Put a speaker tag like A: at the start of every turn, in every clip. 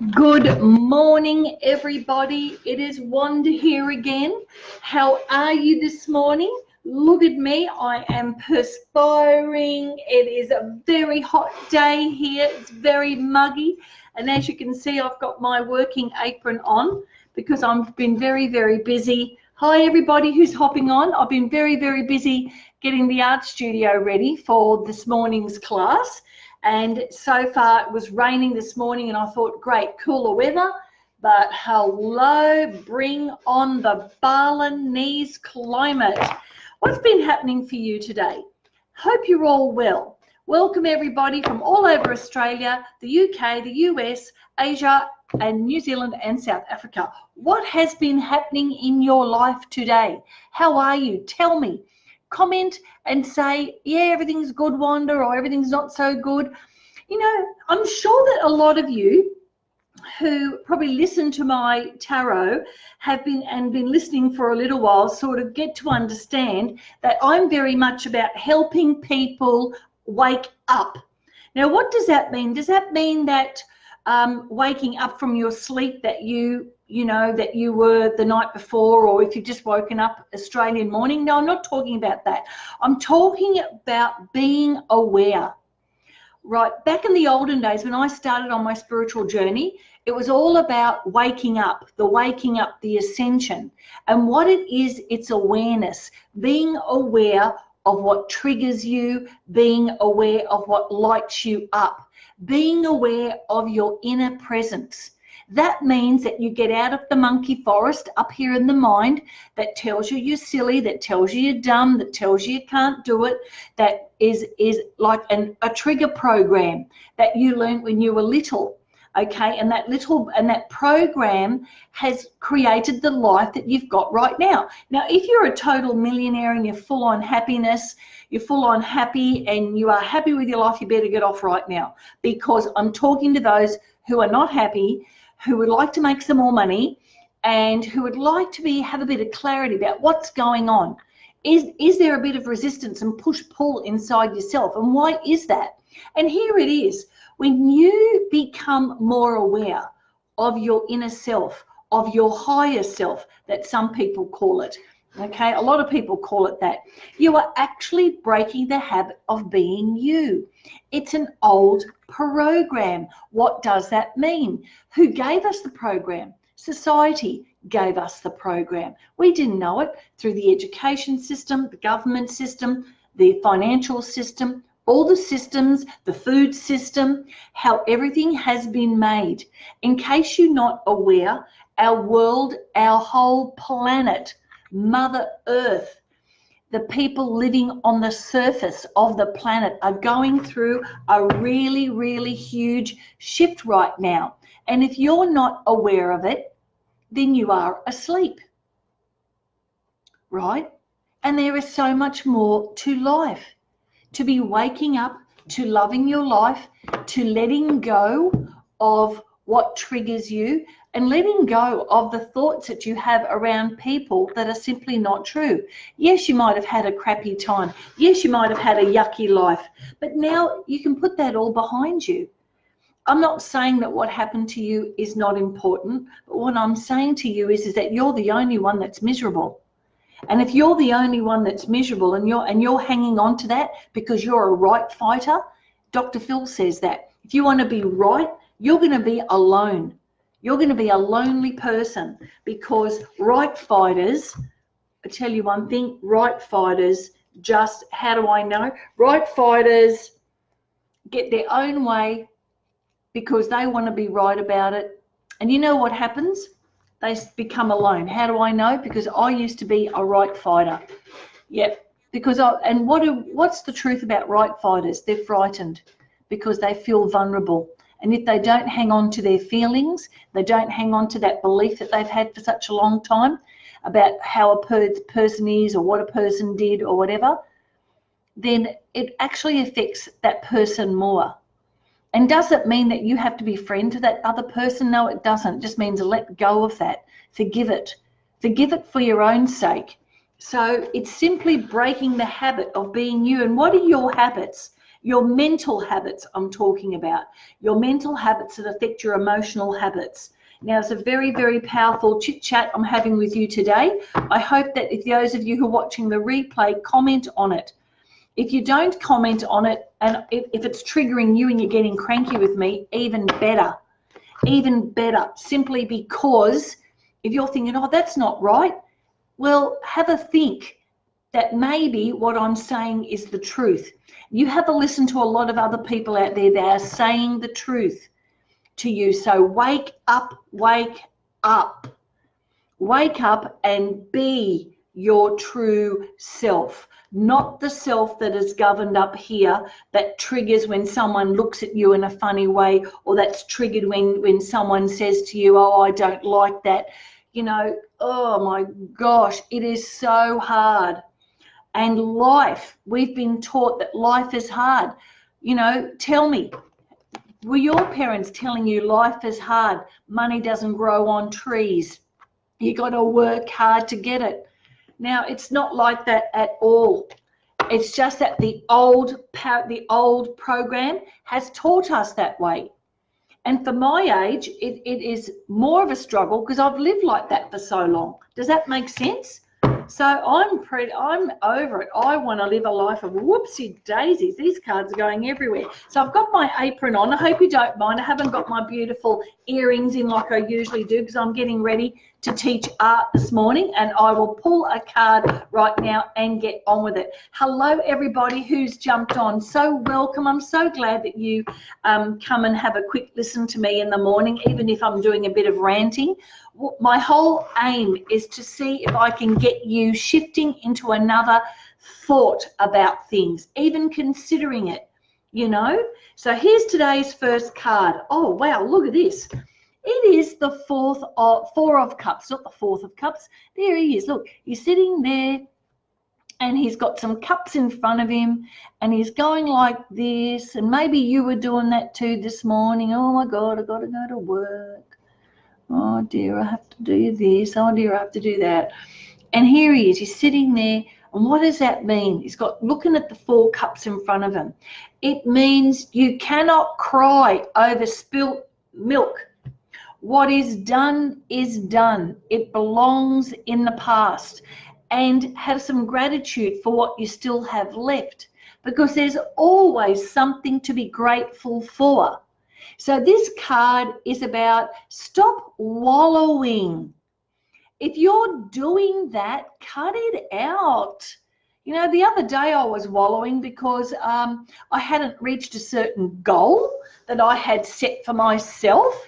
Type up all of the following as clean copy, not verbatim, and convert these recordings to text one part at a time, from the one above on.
A: Good morning, everybody. It is Wanda here again. How are you this morning? Look at me. I am perspiring. It is a very hot day here. It's very muggy. And as you can see, I've got my working apron on because I've been very, very busy. Hi, everybody who's hopping on. I've been very, very busy getting the art studio ready for this morning's class. And so far it was raining this morning and I thought, great, cooler weather, but hello, bring on the Balinese climate. What's been happening for you today? Hope you're all well. Welcome everybody from all over Australia, the UK, the US, Asia, and New Zealand and South Africa. What has been happening in your life today? How are you? Tell me. Comment and say, yeah, everything's good, Wanda, or everything's not so good. You know, I'm sure that a lot of you who probably listen to my tarot have been listening for a little while sort of get to understand that I'm very much about helping people wake up. Now, what does that mean? Does that mean that waking up from your sleep that you were the night before, or if you've just woken up Australian morning? No, I'm not talking about that. I'm talking about being aware. Right, back in the olden days when I started on my spiritual journey, it was all about waking up, the ascension. And what it is, it's awareness, being aware of what triggers you, being aware of what lights you up, being aware of your inner presence. That means that you get out of the monkey forest up here in the mind that tells you you're silly, that tells you you're dumb, that tells you you can't do it, that is like a trigger program that you learned when you were little. Okay, and that program has created the life that you've got right now. Now, if you're a total millionaire and you're full on happiness, you're full on happy and you are happy with your life, you better get off right now, because I'm talking to those who are not happy, who would like to make some more money and who would like to have a bit of clarity about what's going on. Is there a bit of resistance and push-pull inside yourself? And why is that? And here it is. When you become more aware of your inner self, of your higher self, that some people call it, okay, a lot of people call it that, you are actually breaking the habit of being you. It's an old program. What does that mean? Who gave us the program? Society gave us the program. We didn't know it through the education system, the government system, the financial system, all the systems, the food system, how everything has been made. In case you're not aware, our world, our whole planet, Mother Earth, the people living on the surface of the planet are going through a really, really huge shift right now. And if you're not aware of it, then you are asleep, right? And there is so much more to life. To be waking up, to loving your life, to letting go of what triggers you, and letting go of the thoughts that you have around people that are simply not true. Yes, you might have had a crappy time. Yes, you might have had a yucky life, but now you can put that all behind you. I'm not saying that what happened to you is not important, but what I'm saying to you is that you're the only one that's miserable. And if you're the only one that's miserable and you're hanging on to that because you're a right fighter, Dr. Phil says that if you want to be right, you're going to be alone. You're going to be a lonely person, because right fighters, I tell you one thing, right fighters just, how do I know? Right fighters get their own way because they want to be right about it. And you know what happens? They become alone. How do I know? Because I used to be a right fighter. Yep. What's the truth about right fighters? They're frightened because they feel vulnerable. And if they don't hang on to their feelings, they don't hang on to that belief that they've had for such a long time about how a person is or what a person did or whatever, then it actually affects that person more. And does it mean that you have to be friend to that other person? No, it doesn't. It just means let go of that. Forgive it. Forgive it for your own sake. So it's simply breaking the habit of being you. And what are your habits? Your mental habits I'm talking about. Your mental habits that affect your emotional habits. Now, it's a very, very powerful chit chat I'm having with you today. I hope that if those of you who are watching the replay, comment on it. If you don't comment on it, and if it's triggering you and you're getting cranky with me, even better. Even better, simply because if you're thinking, oh, that's not right, well, have a think that maybe what I'm saying is the truth. You have a listen to a lot of other people out there that are saying the truth to you. So wake up, wake up. Wake up and be your true self, not the self that is governed up here, that triggers when someone looks at you in a funny way, or that's triggered when someone says to you, oh, I don't like that. You know, oh my gosh, it is so hard. And life, we've been taught that life is hard. You know, tell me, were your parents telling you life is hard, money doesn't grow on trees, you got to work hard to get it? Now, it's not like that at all. It's just that the old program has taught us that way. And for my age, it is more of a struggle because I've lived like that for so long. Does that make sense? So I'm over it. I want to live a life of whoopsie daisies. These cards are going everywhere. So I've got my apron on. I hope you don't mind. I haven't got my beautiful earrings in like I usually do because I'm getting ready to teach art this morning, and I will pull a card right now and get on with it. Hello, everybody who's jumped on. So welcome. I'm so glad that you come and have a quick listen to me in the morning, even if I'm doing a bit of ranting. My whole aim is to see if I can get you shifting into another thought about things, even considering it, you know. So here's today's first card. Oh, wow, look at this. It is the Four of Cups, not the Fourth of Cups. There he is. Look, he's sitting there and he's got some cups in front of him and he's going like this. And maybe you were doing that too this morning. Oh, my God, I've got to go to work. Oh, dear, I have to do this. Oh, dear, I have to do that. And here he is. He's sitting there. And what does that mean? He's got looking at the 4 cups in front of him. It means you cannot cry over spilt milk. What is done is done. It belongs in the past. And have some gratitude for what you still have left, because there's always something to be grateful for. So this card is about stop wallowing. If you're doing that, cut it out. You know, the other day I was wallowing because I hadn't reached a certain goal that I had set for myself.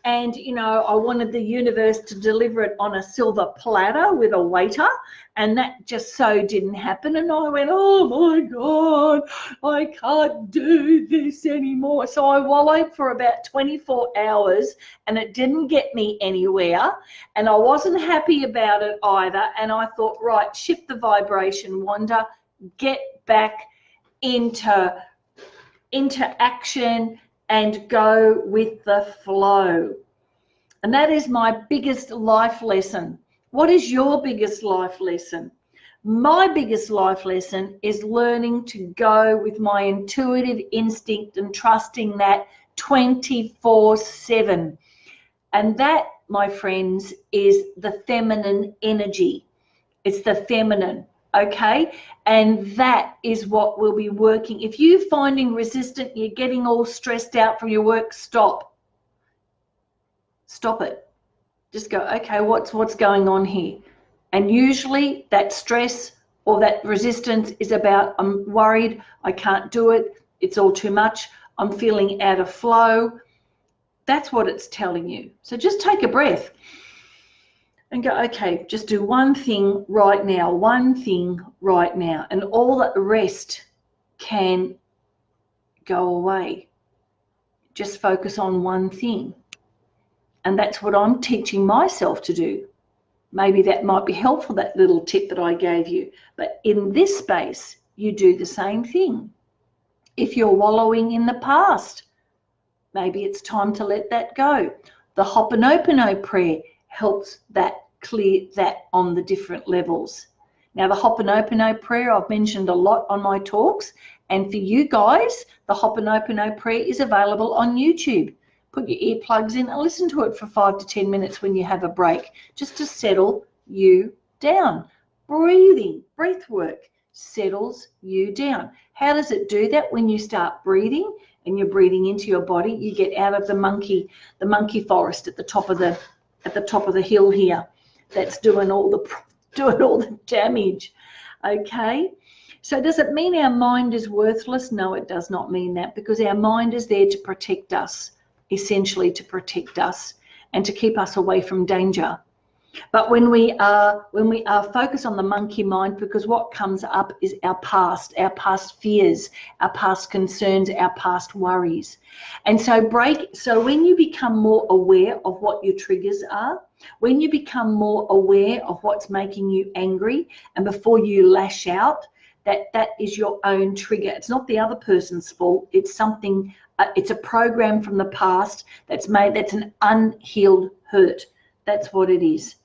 A: And, you know, I wanted the universe to deliver it on a silver platter with a waiter. And that just so didn't happen. And I went, oh, my God, I can't do this anymore. So I wallowed for about 24 hours and it didn't get me anywhere. And I wasn't happy about it either. And I thought, right, shift the vibration, Wanda, get back into action and go with the flow. And that is my biggest life lesson. What is your biggest life lesson? My biggest life lesson is learning to go with my intuitive instinct and trusting that 24/7. And that, my friends, is the feminine energy. It's the feminine. Okay, and that is what we'll be working. If you're finding resistant, you're getting all stressed out from your work, stop it. Just go, okay, what's going on here? And usually that stress or that resistance is about, I'm worried, I can't do it, it's all too much, I'm feeling out of flow. That's what it's telling you. So just take a breath and go, okay, just do one thing right now, and all the rest can go away. Just focus on one thing. And that's what I'm teaching myself to do. Maybe that might be helpful, that little tip that I gave you. But in this space, you do the same thing. If you're wallowing in the past, maybe it's time to let that go. The Ho'oponopono prayer helps that clear that on the different levels. Now, the Ho'oponopono prayer I've mentioned a lot on my talks, And for you guys, the Ho'oponopono prayer is available on YouTube. Put your earplugs in and listen to it for 5 to 10 minutes when you have a break, just to settle you down. Breathing, breath work settles you down. How does it do that? When you start breathing and you're breathing into your body, you get out of the monkey forest at the top of the hill here. That's doing all the damage. Okay. So does it mean our mind is worthless? No, it does not mean that, because our mind is there to protect us, essentially to protect us and to keep us away from danger. But when we are focused on the monkey mind, because what comes up is our past fears, our past concerns, our past worries. And so when you become more aware of what your triggers are, when you become more aware of what's making you angry, and before you lash out, that is your own trigger. It's not the other person's fault. It's something, it's a program from the past that's an unhealed hurt. That's what it is.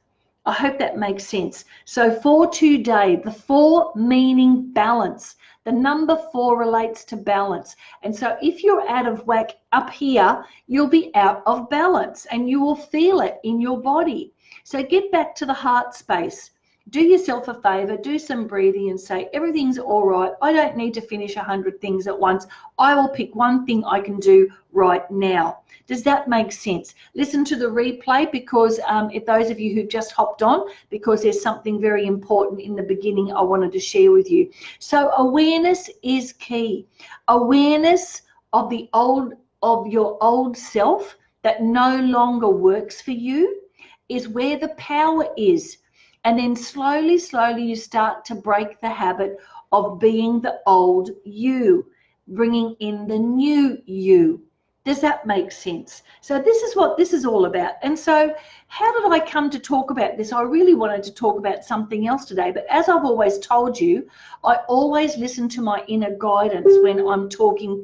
A: I hope that makes sense. So for today, the 4 meaning balance. The number 4 relates to balance. And so if you're out of whack up here, you'll be out of balance and you will feel it in your body. So get back to the heart space. Do yourself a favor, do some breathing and say, everything's all right. I don't need to finish 100 things at once. I will pick one thing I can do right now. Does that make sense? Listen to the replay, because if those of you who've just hopped on, because there's something very important in the beginning I wanted to share with you. So awareness is key. Awareness of your old self that no longer works for you is where the power is. And then slowly you start to break the habit of being the old you, bringing in the new you. Does that make sense? So this is what this is all about. And so how did I come to talk about this? I really wanted to talk about something else today, but as I've always told you, I always listen to my inner guidance when I'm talking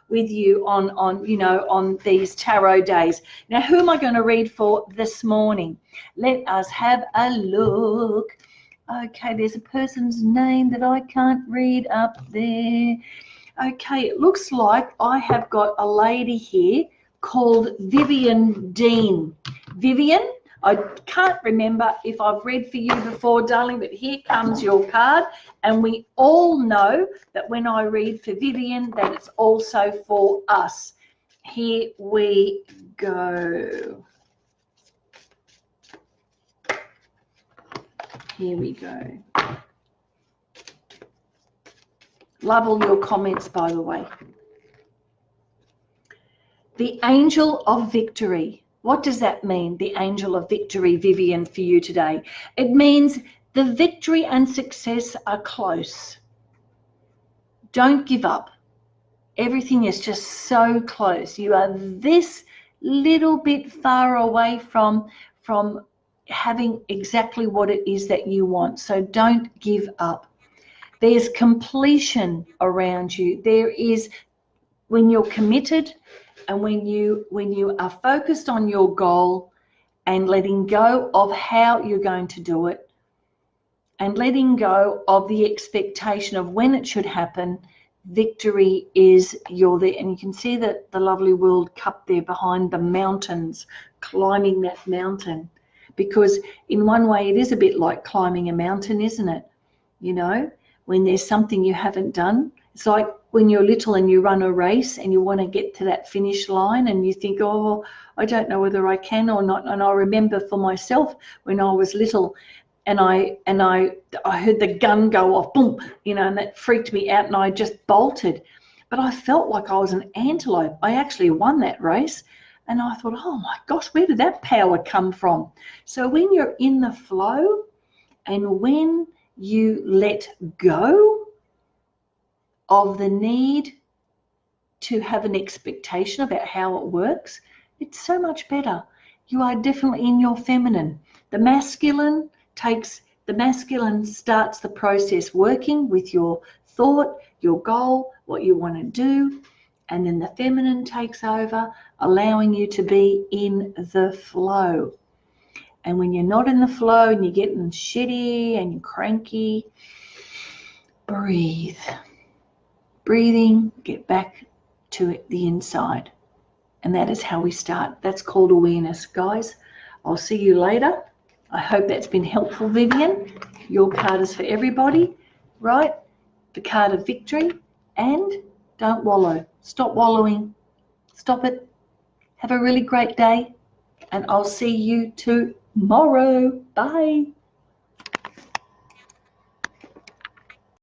A: with you on these tarot days. Now, who am I going to read for this morning? Let us have a look. Okay, there's a person's name that I can't read up there. Okay, it looks like I have got a lady here called Vivian Dean. Vivian, I can't remember if I've read for you before, darling, but here comes your card. And we all know that when I read for Vivian, that it's also for us. Here we go. Here we go. Love all your comments, by the way. The angel of victory. What does that mean, the angel of victory, Vivian, for you today? It means the victory and success are close. Don't give up. Everything is just so close. You are this little bit far away from having exactly what it is that you want. So don't give up. There's completion around you. There is, when you're committed and when you are focused on your goal and letting go of how you're going to do it and letting go of the expectation of when it should happen, victory is there. And you can see the lovely World Cup there behind the mountains, climbing that mountain. Because in one way it is a bit like climbing a mountain, isn't it? You know, when there's something you haven't done. It's like when you're little and you run a race and you want to get to that finish line and you think, oh, I don't know whether I can or not. And I remember for myself when I was little and I heard the gun go off, boom, and that freaked me out and I just bolted. But I felt like I was an antelope. I actually won that race. And I thought, oh my gosh, where did that power come from? So when you're in the flow and when you let go of the need to have an expectation about how it works, it's so much better. You are definitely in your feminine. The masculine starts the process working with your thought, your goal, what you want to do, and then the feminine takes over, allowing you to be in the flow. And when you're not in the flow and you're getting shitty and you're cranky, breathe. breathing, get back to the inside. And that is how we start. That's called awareness, guys. I'll see you later. I hope that's been helpful, Vivian. Your card is for everybody, right? The card of victory. And don't wallow. Stop wallowing. Stop it. Have a really great day. And I'll see you tomorrow. Bye.